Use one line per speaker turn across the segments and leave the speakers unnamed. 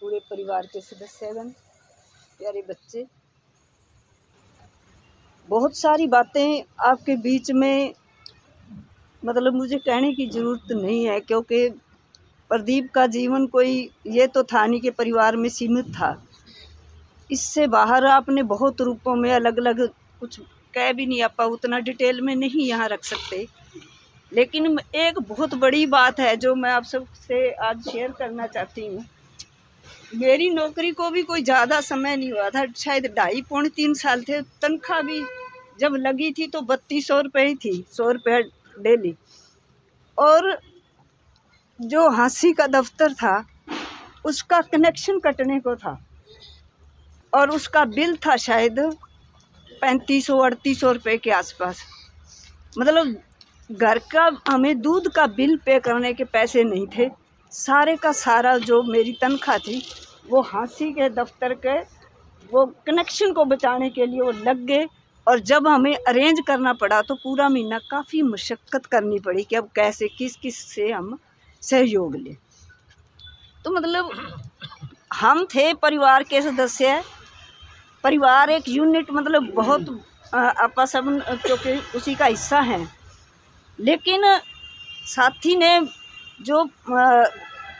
पूरे परिवार के सदस्यगण, प्यारे बच्चे, बहुत सारी बातें आपके बीच में मतलब मुझे कहने की ज़रूरत नहीं है, क्योंकि प्रदीप का जीवन कोई ये तो था नहीं कि परिवार में सीमित था। इससे बाहर आपने बहुत रूपों में अलग अलग कुछ कह भी नहीं, आप उतना डिटेल में नहीं यहाँ रख सकते। लेकिन एक बहुत बड़ी बात है जो मैं आप सबसे आज शेयर करना चाहती हूँ। मेरी नौकरी को भी कोई ज़्यादा समय नहीं हुआ था, शायद 2.5-3 साल थे। तनख्वाह भी जब लगी थी तो 3200 रुपये ही थी, 100 रुपये डेली। और जो हाँसी का दफ्तर था उसका कनेक्शन कटने को था और उसका बिल था शायद 3500-3800 रुपये के आसपास। मतलब घर का हमें दूध का बिल पे करने के पैसे नहीं थे। सारे का सारा जो मेरी तनख्वाह थी वो हाँसी के दफ्तर के वो कनेक्शन को बचाने के लिए वो लग गए। और जब हमें अरेंज करना पड़ा तो पूरा महीना काफ़ी मशक्क़त करनी पड़ी कि अब कैसे किस किस से हम सहयोग लें। तो मतलब हम थे परिवार के सदस्य, परिवार एक यूनिट, मतलब बहुत आपा सब क्योंकि उसी का हिस्सा हैं। लेकिन साथी ने जो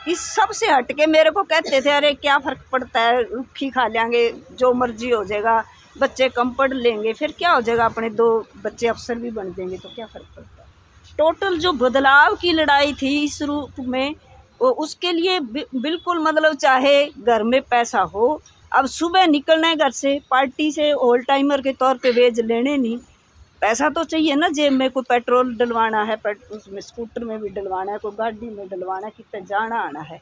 इस सब से हट के मेरे को कहते थे, अरे क्या फ़र्क पड़ता है, रुखी खा लेंगे, जो मर्जी हो जाएगा, बच्चे कम पढ़ लेंगे, फिर क्या हो जाएगा, अपने 2 बच्चे अफसर भी बन देंगे तो क्या फ़र्क पड़ता है। टोटल जो बदलाव की लड़ाई थी इस रूप में, वो उसके लिए बिल्कुल मतलब चाहे घर में पैसा हो, अब सुबह निकलना है घर से, पार्टी से ऑल टाइमर के तौर पे वेज लेने नहीं, पैसा तो चाहिए ना जेब में। कोई पेट्रोल डलवाना है, उसमें स्कूटर में भी डलवाना है, कोई गाड़ी में डलवाना है, कितना जाना आना है।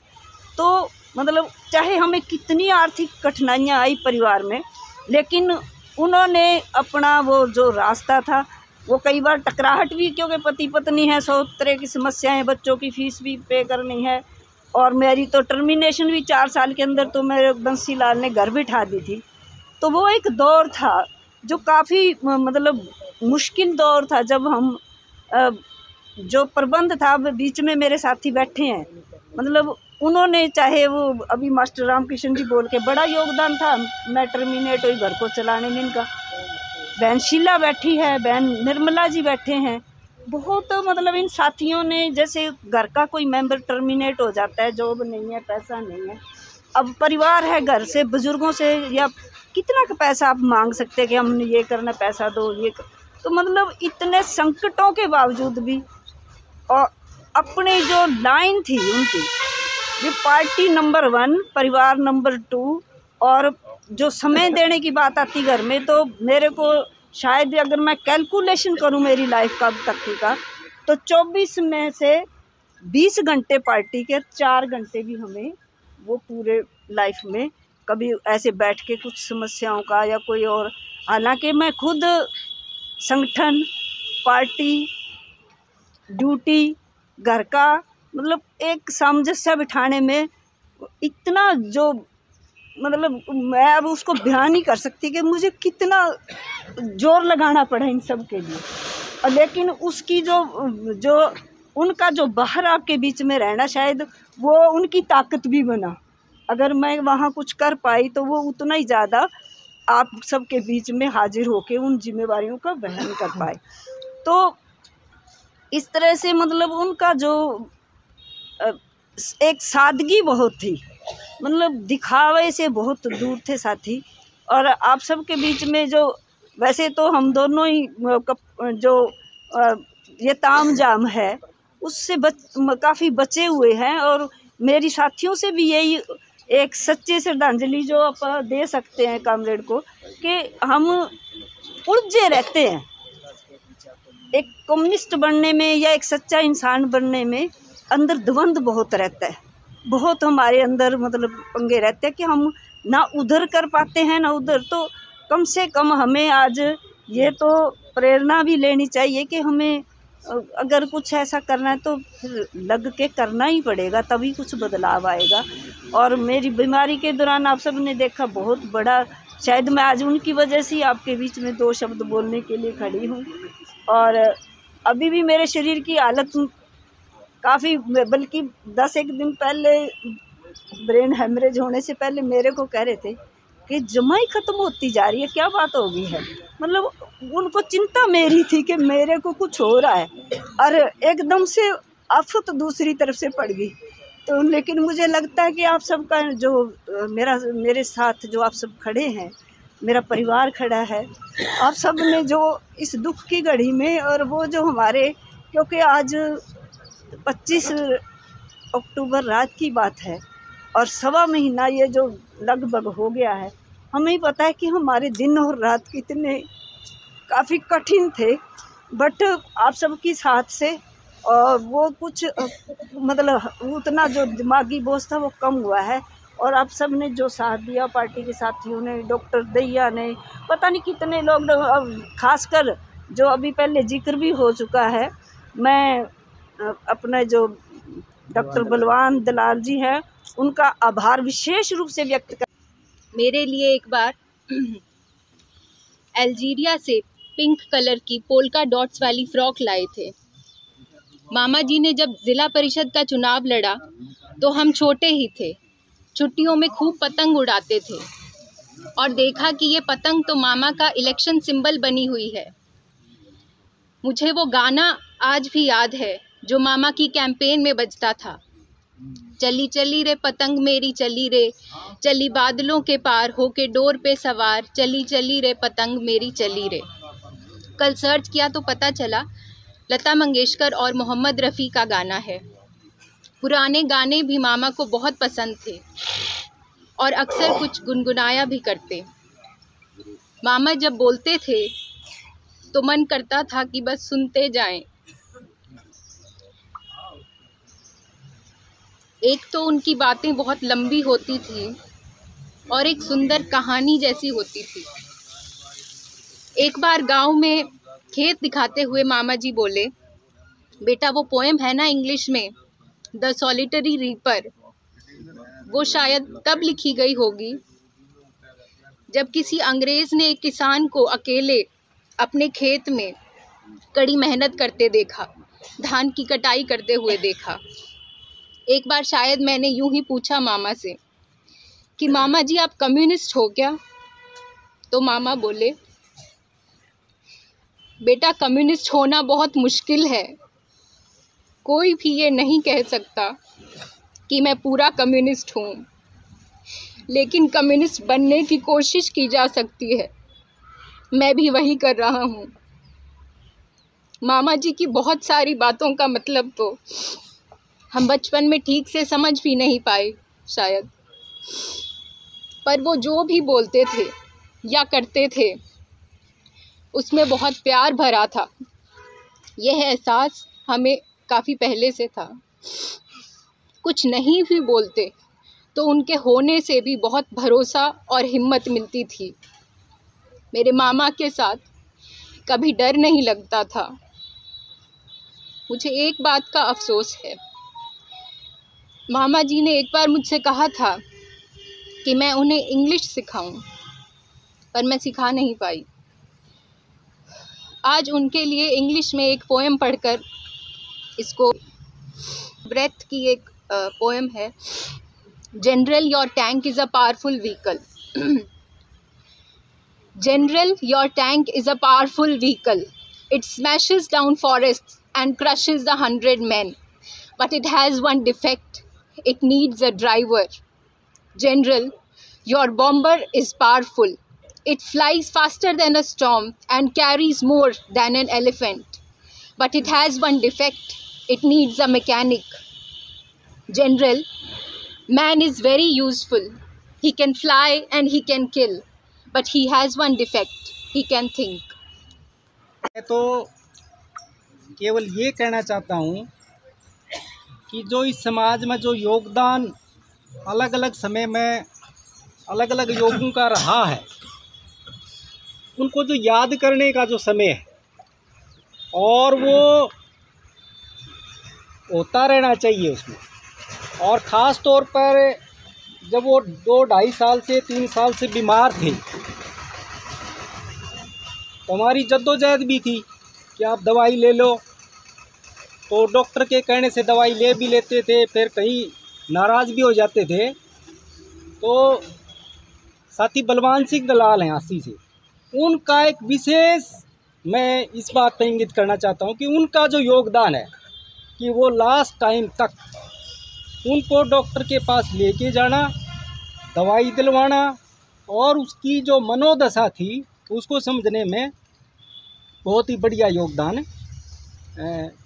तो मतलब चाहे हमें कितनी आर्थिक कठिनाइयाँ आई परिवार में, लेकिन उन्होंने अपना वो जो रास्ता था वो कई बार टकराहट भी, क्योंकि पति पत्नी है, 100 तरह की समस्याएं, बच्चों की फीस भी पे करनी है, और मेरी तो टर्मिनेशन भी 4 साल के अंदर तो मेरे बंसी लाल ने घर बिठा दी थी। तो वो एक दौर था जो काफ़ी मतलब मुश्किल दौर था, जब हम जो प्रबंध था बीच में मेरे साथी बैठे हैं, मतलब उन्होंने चाहे वो अभी मास्टर रामकृष्ण जी बोल के बड़ा योगदान था, मैं टर्मिनेट हुई घर को चलाने में इनका। बहन शीला बैठी है, बहन निर्मला जी बैठे हैं, बहुत मतलब इन साथियों ने, जैसे घर का कोई मेंबर टर्मिनेट हो जाता है, जॉब नहीं है, पैसा नहीं है, अब परिवार है, घर से बुजुर्गों से या कितना का पैसा आप मांग सकते हैं कि हमने ये करना, पैसा दो, ये तो मतलब इतने संकटों के बावजूद भी, और अपने जो लाइन थी उनकी, ये पार्टी नंबर 1, परिवार नंबर 2, और जो समय देने की बात आती घर में, तो मेरे को शायद अगर मैं कैलकुलेशन करूं मेरी लाइफ का अब तक का, तो 24 में से 20 घंटे पार्टी के, 4 घंटे भी हमें वो पूरे लाइफ में कभी ऐसे बैठ के कुछ समस्याओं का या कोई और, हालांकि मैं खुद संगठन, पार्टी, ड्यूटी, घर का मतलब एक सामंजस्य बिठाने में इतना जो मतलब मैं अब उसको बयान नहीं कर सकती कि मुझे कितना जोर लगाना पड़ा इन सब के लिए। और लेकिन उसकी जो उनका जो बाहर आपके बीच में रहना, शायद वो उनकी ताकत भी बना। अगर मैं वहाँ कुछ कर पाई तो वो उतना ही ज़्यादा आप सबके बीच में हाजिर होके उन जिम्मेवारियों का वहन कर पाए। तो इस तरह से मतलब उनका जो एक सादगी बहुत थी, मतलब दिखावे से बहुत दूर थे साथी। और आप सबके बीच में जो, वैसे तो हम दोनों ही जो ये ताम जाम है उससे काफ़ी बचे हुए हैं, और मेरी साथियों से भी यही एक सच्ची श्रद्धांजलि जो आप दे सकते हैं कामरेड को, कि हम उलझे रहते हैं। एक कम्युनिस्ट बनने में या एक सच्चा इंसान बनने में अंदर द्वंद्व बहुत रहता है, बहुत हमारे अंदर मतलब पंगे रहते हैं कि हम ना उधर कर पाते हैं ना उधर। तो कम से कम हमें आज ये तो प्रेरणा भी लेनी चाहिए कि हमें अगर कुछ ऐसा करना है तो फिर लग के करना ही पड़ेगा, तभी कुछ बदलाव आएगा। और मेरी बीमारी के दौरान आप सब ने देखा बहुत बड़ा, शायद मैं आज उनकी वजह से ही आपके बीच में 2 शब्द बोलने के लिए खड़ी हूँ। और अभी भी मेरे शरीर की हालत काफ़ी, बल्कि 10 एक दिन पहले ब्रेन हेमरेज होने से पहले मेरे को कह रहे थे कि जमाई ख़त्म होती जा रही है, क्या बात हो गई है। मतलब उनको चिंता मेरी थी कि मेरे को कुछ हो रहा है, और एकदम से आफत दूसरी तरफ से पड़ गई। तो लेकिन मुझे लगता है कि आप सबका जो मेरे साथ जो आप सब खड़े हैं, मेरा परिवार खड़ा है, आप सब ने जो इस दुख की घड़ी में, और वो जो हमारे, क्योंकि आज 25 अक्टूबर रात की बात है और 1.25 महीना ये जो लगभग हो गया है, हमें ही पता है कि हमारे दिन और रात कितने काफ़ी कठिन थे। बट आप सबकी साथ से और वो कुछ मतलब उतना जो दिमागी बोझ था वो कम हुआ है, और आप सब ने जो साथ दिया, पार्टी के साथियों ने, डॉक्टर दैया ने, पता नहीं कितने लोग, खासकर जो अभी पहले जिक्र भी हो चुका है, मैं अपने जो डॉक्टर बलवान दलाल जी हैं उनका आभार विशेष रूप से व्यक्त कर।
मेरे लिए एक बार अल्जीरिया से पिंक कलर की पोल्का डॉट्स वाली फ्रॉक लाए थे। मामा जी ने जब ज़िला परिषद का चुनाव लड़ा तो हम छोटे ही थे, छुट्टियों में खूब पतंग उड़ाते थे और देखा कि ये पतंग तो मामा का इलेक्शन सिंबल बनी हुई है। मुझे वो गाना आज भी याद है जो मामा की कैंपेन में बजता था, चली चली रे पतंग मेरी चली रे, चली बादलों के पार होके डोर पे सवार, चली चली रे पतंग मेरी चली रे। कल सर्च किया तो पता चला लता मंगेशकर और मोहम्मद रफ़ी का गाना है। पुराने गाने भी मामा को बहुत पसंद थे और अक्सर कुछ गुनगुनाया भी करते। मामा जब बोलते थे तो मन करता था कि बस सुनते जाएं। एक तो उनकी बातें बहुत लंबी होती थी और एक सुंदर कहानी जैसी होती थी। एक बार गांव में खेत दिखाते हुए मामा जी बोले, बेटा वो पोएम है ना इंग्लिश में, द सॉलिटरी रीपर, वो शायद तब लिखी गई होगी जब किसी अंग्रेज़ ने एक किसान को अकेले अपने खेत में कड़ी मेहनत करते देखा, धान की कटाई करते हुए देखा। एक बार शायद मैंने यूं ही पूछा मामा से कि मामा जी आप कम्युनिस्ट हो क्या? तो मामा बोले, बेटा कम्युनिस्ट होना बहुत मुश्किल है, कोई भी ये नहीं कह सकता कि मैं पूरा कम्युनिस्ट हूँ, लेकिन कम्युनिस्ट बनने की कोशिश की जा सकती है, मैं भी वही कर रहा हूँ। मामा जी की बहुत सारी बातों का मतलब तो हम बचपन में ठीक से समझ भी नहीं पाए शायद, पर वो जो भी बोलते थे या करते थे उसमें बहुत प्यार भरा था। यह एहसास हमें काफ़ी पहले से था। कुछ नहीं भी बोलते तो उनके होने से भी बहुत भरोसा और हिम्मत मिलती थी। मेरे मामा के साथ कभी डर नहीं लगता था। मुझे एक बात का अफसोस है, मामा जी ने एक बार मुझसे कहा था कि मैं उन्हें इंग्लिश सिखाऊं, पर मैं सिखा नहीं पाई। आज उनके लिए इंग्लिश में एक पोएम पढ़कर, इसको ब्रेथ की एक पोएम है, general your tank is a powerful vehicle. General your tank is a powerful vehicle, it smashes down forests and crushes 100 men, but it has one defect, it needs a driver. General, your bomber is powerful. It flies faster than a storm and carries more than an elephant. But it has one defect, it needs a mechanic. General, man is very useful. He can fly and he can kill. But he has one defect, he can think.
तो केवल ये कहना चाहता हूँ कि जो इस समाज में जो योगदान अलग अलग समय में अलग अलग लोगों का रहा है, उनको जो याद करने का जो समय है और वो होता रहना चाहिए उसमें। और ख़ास तौर पर जब वो 2-2.5 साल से 3 साल से बीमार थे तो हमारी जद्दोजहद भी थी कि आप दवाई ले लो, तो डॉक्टर के कहने से दवाई ले भी लेते थे, फिर कहीं नाराज़ भी हो जाते थे। तो साथी बलवान सिंह दलाल हैं हांसी से, उनका एक विशेष मैं इस बात पर इंगित करना चाहता हूँ कि उनका जो योगदान है कि वो लास्ट टाइम तक उनको डॉक्टर के पास लेके जाना, दवाई दिलवाना और उसकी जो मनोदशा थी उसको समझने में बहुत ही बढ़िया योगदान है।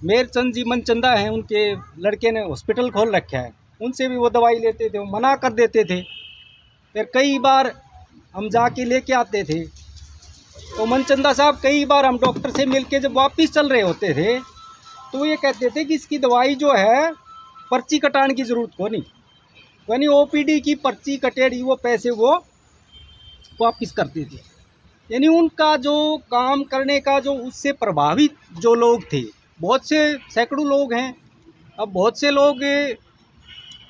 मेरचंद जी मनचंदा हैं, उनके लड़के ने हॉस्पिटल खोल रखा है, उनसे भी वो दवाई लेते थे, वो मना कर देते थे। फिर कई बार हम जाके लेके आते थे, तो मनचंदा साहब कई बार हम डॉक्टर से मिलके जब वापस चल रहे होते थे तो ये कहते थे कि इसकी दवाई जो है पर्ची कटाने की ज़रूरत को नहीं, ओपीडी की पर्ची कटेड़ी, वो पैसे वो वापस करते थे। यानी उनका जो काम करने का जो उससे प्रभावित जो लोग थे, बहुत से सैकड़ों लोग हैं। अब बहुत से लोग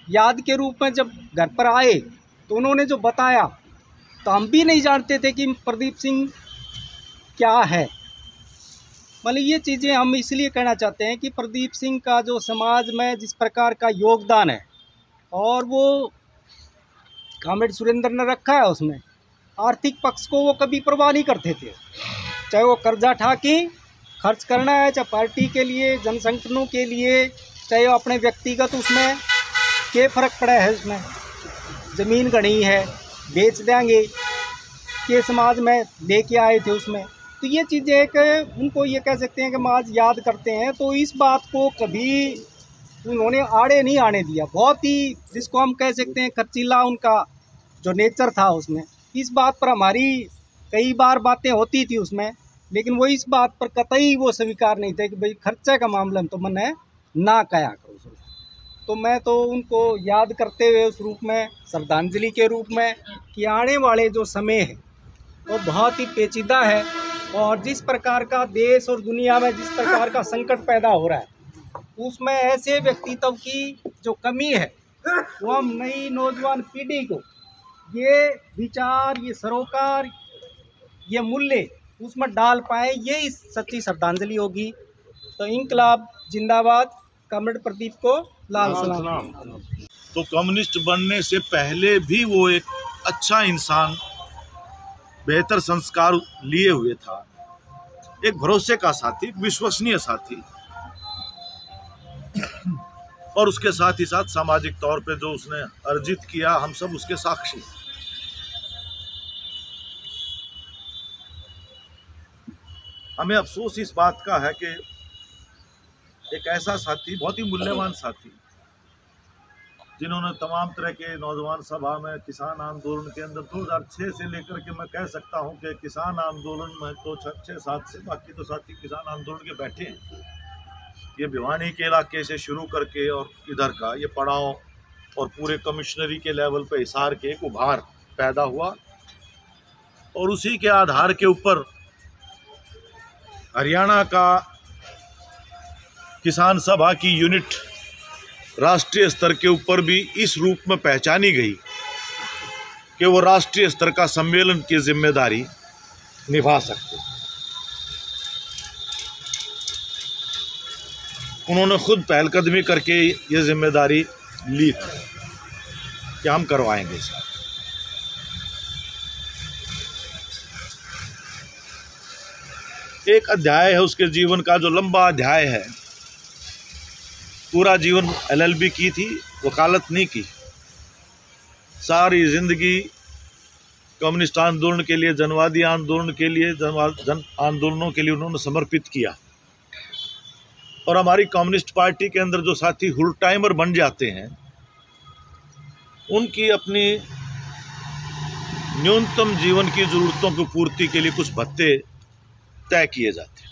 याद के रूप में जब घर पर आए तो उन्होंने जो बताया तो हम भी नहीं जानते थे कि प्रदीप सिंह क्या है। मतलब ये चीज़ें हम इसलिए कहना चाहते हैं कि प्रदीप सिंह का जो समाज में जिस प्रकार का योगदान है और वो कॉमरेड सुरेंद्र ने रखा है, उसमें आर्थिक पक्ष को वो कभी परवाह नहीं करते थे। चाहे वो कर्जा ठाके खर्च करना है, चाहे पार्टी के लिए, जन संगठनों के लिए, चाहे वो अपने व्यक्तिगत, उसमें क्या फ़र्क पड़ा है। उसमें ज़मीन गणी है, बेच देंगे, के समाज में लेके आए थे उसमें। तो ये चीज़ें एक उनको ये कह सकते हैं कि हम आज याद करते हैं, तो इस बात को कभी उन्होंने आड़े नहीं आने दिया। बहुत ही जिसको हम कह सकते हैं खर्चीला उनका जो नेचर था उसमें। इस बात पर हमारी कई बार बातें होती थी उसमें, लेकिन वो इस बात पर कतई वो स्वीकार नहीं थे कि भाई खर्चे का मामला में तो मैंने ना कया करो। तो मैं तो उनको याद करते हुए उस रूप में, श्रद्धांजलि के रूप में, कि आने वाले जो समय है वो बहुत ही पेचीदा है और जिस प्रकार का देश और दुनिया में जिस प्रकार का संकट पैदा हो रहा है उसमें ऐसे व्यक्तित्व की जो कमी है वो हम नई नौजवान पीढ़ी को ये विचार, ये सरोकार, ये मूल्य उसमें डाल पाए, ये सच्ची श्रद्धांजलि होगी। तो इंकलाब जिंदाबाद, कॉमरेड प्रदीप को लाल सलाम।
तो कम्युनिस्ट बनने से पहले भी वो एक अच्छा इंसान, बेहतर संस्कार लिए हुए था, एक भरोसे का साथी, विश्वसनीय साथी, और उसके साथ ही साथ सामाजिक तौर पे जो उसने अर्जित किया हम सब उसके साक्षी। हमें अफसोस इस बात का है कि एक ऐसा साथी, बहुत ही मूल्यवान साथी, जिन्होंने तमाम तरह के नौजवान सभा में, किसान आंदोलन के अंदर 2006 से लेकर के मैं कह सकता हूं कि किसान आंदोलन में तो 6-7 से, बाकी तो साथी किसान आंदोलन के बैठे हैं। ये भिवानी के इलाके से शुरू करके और इधर का ये पड़ाव और पूरे कमिश्नरी के लेवल पे हिसार के एक उभार पैदा हुआ और उसी के आधार के ऊपर हरियाणा का किसान सभा की यूनिट राष्ट्रीय स्तर के ऊपर भी इस रूप में पहचानी गई कि वो राष्ट्रीय स्तर का सम्मेलन की जिम्मेदारी निभा सकते। उन्होंने खुद पहलकदमी करके ये जिम्मेदारी ली थी कि हम करवाएंगे सर। एक अध्याय है उसके जीवन का, जो लंबा अध्याय है। पूरा जीवन LLB की थी, वकालत नहीं की। सारी जिंदगी कम्युनिस्ट आंदोलन के लिए, जनवादी आंदोलन के लिए, जन आंदोलनों के लिए उन्होंने समर्पित किया। और हमारी कम्युनिस्ट पार्टी के अंदर जो साथी फुल टाइमर बन जाते हैं, उनकी अपनी न्यूनतम जीवन की ज़रूरतों की पूर्ति के लिए कुछ भत्ते तय किए जाते हैं,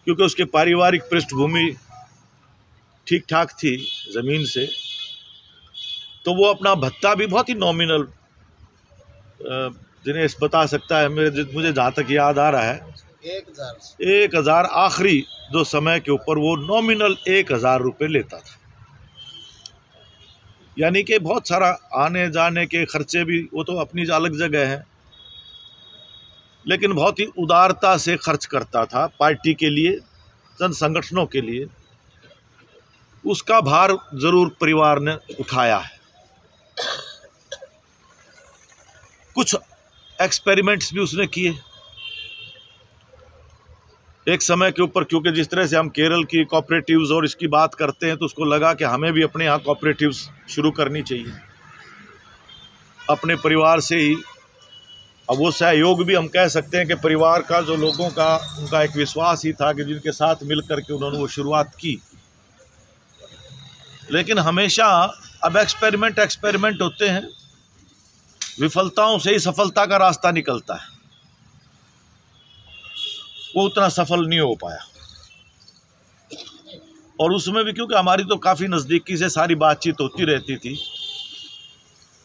क्योंकि उसके पारिवारिक पृष्ठभूमि ठीक ठाक थी ज़मीन से, तो वो अपना भत्ता भी बहुत ही नॉमिनल, जिन्हें बता सकता है, मुझे जहाँ तक याद आ रहा है 1000 आखिरी जो समय के ऊपर वो नॉमिनल 1000 रुपये लेता था। यानी कि बहुत सारा आने जाने के खर्चे भी, वो तो अपनी अलग जगह है, लेकिन बहुत ही उदारता से खर्च करता था पार्टी के लिए, जन संगठनों के लिए। उसका भार ज़रूर परिवार ने उठाया है। कुछ एक्सपेरिमेंट्स भी उसने किए एक समय के ऊपर, क्योंकि जिस तरह से हम केरल की कोऑपरेटिव्स और इसकी बात करते हैं तो उसको लगा कि हमें भी अपने यहाँ कोऑपरेटिव्स शुरू करनी चाहिए अपने परिवार से ही। अब वो सहयोग भी हम कह सकते हैं कि परिवार का जो लोगों का उनका एक विश्वास ही था कि जिनके साथ मिल करके उन्होंने वो शुरुआत की। लेकिन हमेशा अब एक्सपेरिमेंट होते हैं, विफलताओं से ही सफलता का रास्ता निकलता है। वो उतना सफल नहीं हो पाया, और उसमें भी क्योंकि हमारी तो काफ़ी नज़दीकी से सारी बातचीत होती रहती थी,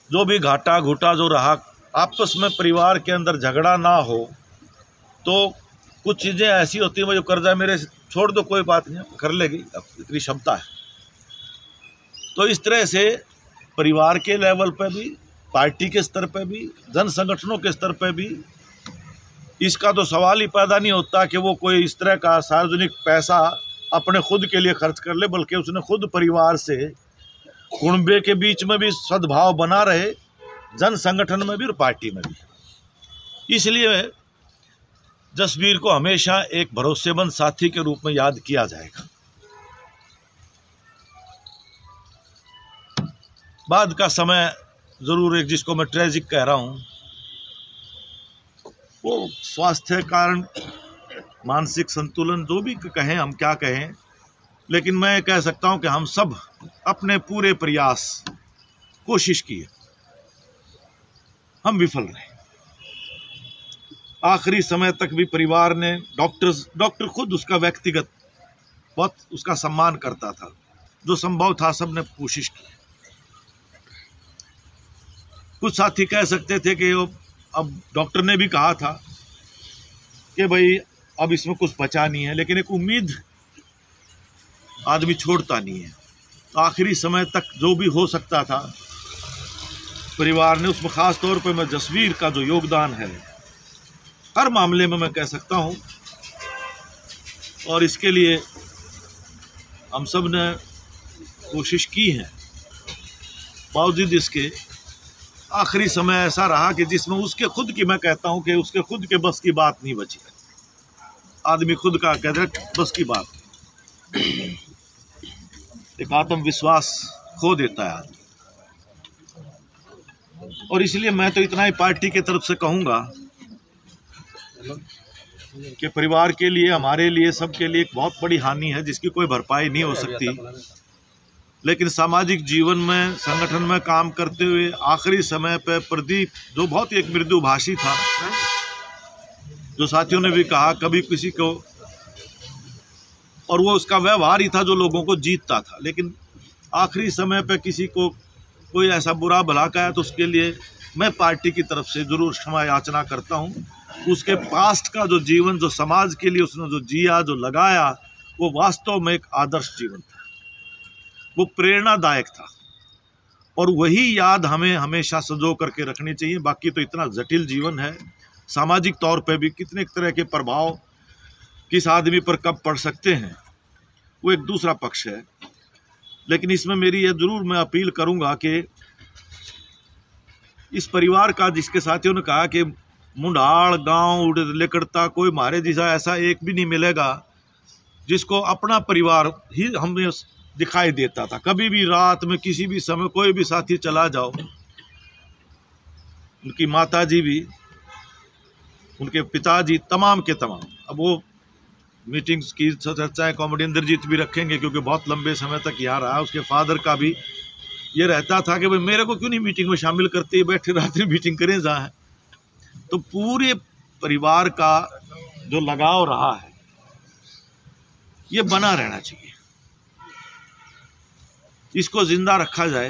जो भी घाटा घुटा जो रहा, आपस में परिवार के अंदर झगड़ा ना हो तो कुछ चीज़ें ऐसी होती हैं, वो जो कर्जा मेरे छोड़ दो कोई बात नहीं, कर लेगी, अब इतनी क्षमता है। तो इस तरह से परिवार के लेवल पर भी, पार्टी के स्तर पर भी, जन संगठनों के स्तर पर भी इसका तो सवाल ही पैदा नहीं होता कि वो कोई इस तरह का सार्वजनिक पैसा अपने खुद के लिए खर्च कर ले, बल्कि उसने खुद परिवार से, कुनबे के बीच में भी सद्भाव बना रहे, जन संगठन में भी और पार्टी में भी। इसलिए जसबीर को हमेशा एक भरोसेमंद साथी के रूप में याद किया जाएगा। बाद का समय ज़रूर एक जिसको मैं ट्रेजिक कह रहा हूँ, वो स्वास्थ्य कारण, मानसिक संतुलन, जो भी कहें हम क्या कहें, लेकिन मैं कह सकता हूँ कि हम सब अपने पूरे प्रयास कोशिश किए, हम विफल रहे। आखिरी समय तक भी परिवार ने, डॉक्टर खुद उसका व्यक्तिगत बहुत उसका सम्मान करता था, जो संभव था सब ने कोशिश की। कुछ साथी कह सकते थे कि अब डॉक्टर ने भी कहा था कि भाई अब इसमें कुछ बचा नहीं है, लेकिन एक उम्मीद आदमी छोड़ता नहीं है। तो आखिरी समय तक जो भी हो सकता था परिवार ने, उसमें ख़ास तौर पे मैं जसबीर का जो योगदान है हर मामले में मैं कह सकता हूँ, और इसके लिए हम सब ने कोशिश की है। बावजूद इसके आखिरी समय ऐसा रहा कि जिसमें उसके खुद की, मैं कहता हूँ कि उसके खुद के बस की बात नहीं बची। आदमी खुद का कहते हैं बस की बात, एक आत्मविश्वास खो देता है आदमी। और इसलिए मैं तो इतना ही पार्टी की तरफ से कहूँगा कि परिवार के लिए, हमारे लिए, सबके लिए एक बहुत बड़ी हानि है जिसकी कोई भरपाई नहीं हो सकती। लेकिन सामाजिक जीवन में, संगठन में काम करते हुए आखिरी समय पर प्रदीप, जो बहुत ही एक मृदुभाषी था, जो साथियों ने भी कहा कभी किसी को, और वो उसका व्यवहार ही था जो लोगों को जीतता था, लेकिन आखिरी समय पर किसी को कोई ऐसा बुरा भला कहा तो उसके लिए मैं पार्टी की तरफ से ज़रूर क्षमा याचना करता हूँ। उसके पास्ट का जो जीवन, जो समाज के लिए उसने जो जिया, जो लगाया, वो वास्तव में एक आदर्श जीवन था, वो प्रेरणादायक था, और वही याद हमें हमेशा संजो करके रखनी चाहिए। बाकी तो इतना जटिल जीवन है, सामाजिक तौर पे भी कितने तरह के प्रभाव किस आदमी पर कब पड़ सकते हैं, वो एक दूसरा पक्ष है। लेकिन इसमें मेरी ये ज़रूर मैं अपील करूँगा कि इस परिवार का, जिसके साथियों ने कहा कि मुंडाल गांव लेकड़ता कोई मारे जैसा ऐसा एक भी नहीं मिलेगा जिसको अपना परिवार ही हमें दिखाई देता था। कभी भी रात में किसी भी समय कोई भी साथी चला जाओ, उनकी माताजी भी, उनके पिताजी, तमाम के तमाम। अब वो मीटिंग्स की चर्चाएं कॉमेडी इंद्रजीत भी रखेंगे क्योंकि बहुत लंबे समय तक यहाँ रहा। उसके फादर का भी ये रहता था कि भाई मेरे को क्यों नहीं मीटिंग में शामिल करते, बैठे रात्रि मीटिंग करें जहाँ है। तो पूरे परिवार का जो लगाव रहा है ये बना रहना चाहिए, इसको जिंदा रखा जाए।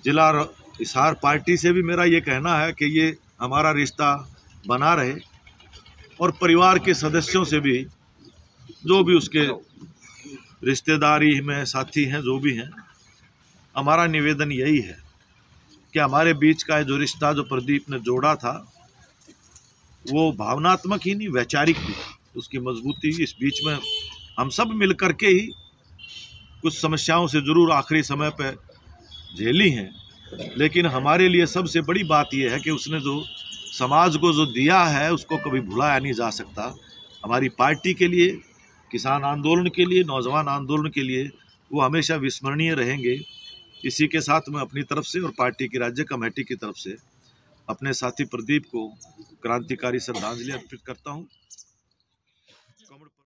जिला हिसार पार्टी से भी मेरा ये कहना है कि ये हमारा रिश्ता बना रहे, और परिवार के सदस्यों से भी, जो भी उसके रिश्तेदारी में साथी हैं, जो भी हैं, हमारा निवेदन यही है कि हमारे बीच का जो रिश्ता जो प्रदीप ने जोड़ा था वो भावनात्मक ही नहीं, वैचारिक भी, उसकी मजबूती इस बीच में हम सब मिल कर के ही कुछ समस्याओं से ज़रूर आखिरी समय पर झेली हैं, लेकिन हमारे लिए सबसे बड़ी बात यह है कि उसने जो समाज को जो दिया है उसको कभी भुलाया नहीं जा सकता। हमारी पार्टी के लिए, किसान आंदोलन के लिए, नौजवान आंदोलन के लिए वो हमेशा विस्मरणीय रहेंगे। इसी के साथ मैं अपनी तरफ से और पार्टी की राज्य कमेटी की तरफ से अपने साथी प्रदीप को क्रांतिकारी श्रद्धांजलि अर्पित करता हूँ।